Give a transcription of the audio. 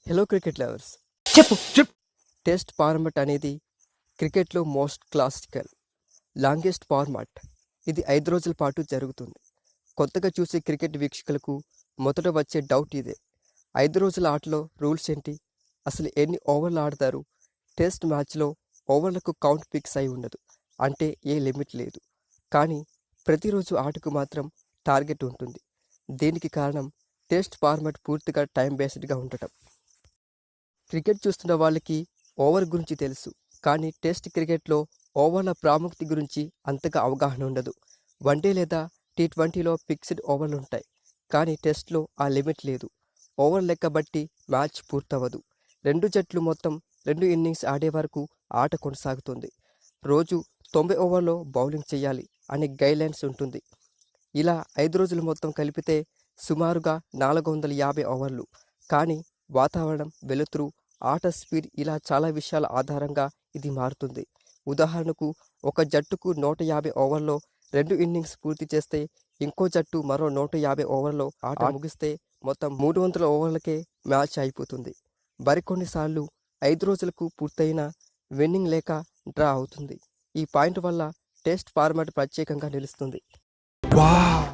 Hello cricket lovers. చెప్పు. Test format అనేది క్రికెట్లో మోస్ట్ క్లాసికల్ లాంగెస్ట్ ఫార్మాట్. ఇది 5 రోజుల పాటు జరుగుతుంది. కొత్తగా చూసే క్రికెట్ వీక్షకులకు మొదట వచ్చే డౌట్ ఇదే. 5 రోజుల ఆటలో రూల్స్ ఏంటి? అసలు ఎన్ని ఓవర్లు ఆడతారు? టెస్ట్ మ్యాచ్లో ఓవర్లకు కౌంట్ ఫిక్స్ అయి ఉండదు, అంటే ఏ లిమిట్ లేదు. కానీ ప్రతిరోజు ఆటకు మాత్రం టార్గెట్ ఉంటుంది. దీనికి కారణం టెస్ట్ ఫార్మాట్ పూర్తిగా టైం బేస్డ్గా ఉండటం. క్రికెట్ చూస్తున్న వాళ్ళకి ఓవర్ గురించి తెలుసు, కానీ టెస్ట్ క్రికెట్లో ఓవర్ల ప్రాముఖ్యత గురించి అంతగా అవగాహన ఉండదు. వన్డే లేదా టీ20లో ఫిక్స్డ్ ఓవర్లు ఉంటాయి, కానీ టెస్ట్లో ఆ లిమిట్ లేదు. ఓవర్ లెక్క బట్టి మ్యాచ్ పూర్తవదు. రెండు జట్లు మొత్తం 2 ఇన్నింగ్స్ ఆడే వరకు ఆట కొనసాగుతుంది. రోజు 90 ఓవర్లో బౌలింగ్ చేయాలి అనే గైడ్లైన్స్ ఉంటుంది. ఇలా 5 రోజులు మొత్తం కలిపితే సుమారుగా 450 ఓవర్లు. కానీ వాతావరణం, వెలుతురు, ఆట స్పీడ్ ఇలా చాలా విషయాల ఆధారంగా ఇది మారుతుంది. ఉదాహరణకు, ఒక జట్టుకు 150 ఓవర్లో 2 ఇన్నింగ్స్ పూర్తి చేస్తే ఇంకో జట్టు మరో 150 ఓవర్లో ఆట ముగిస్తే మొత్తం 300 ఓవర్లకే మ్యాచ్ అయిపోతుంది. మరికొన్నిసార్లు 5 రోజులకు పూర్తయినా విన్నింగ్ లేక డ్రా అవుతుంది. ఈ పాయింట్ వల్ల టెస్ట్ ఫార్మాట్ ప్రత్యేకంగా నిలుస్తుంది. వావ్!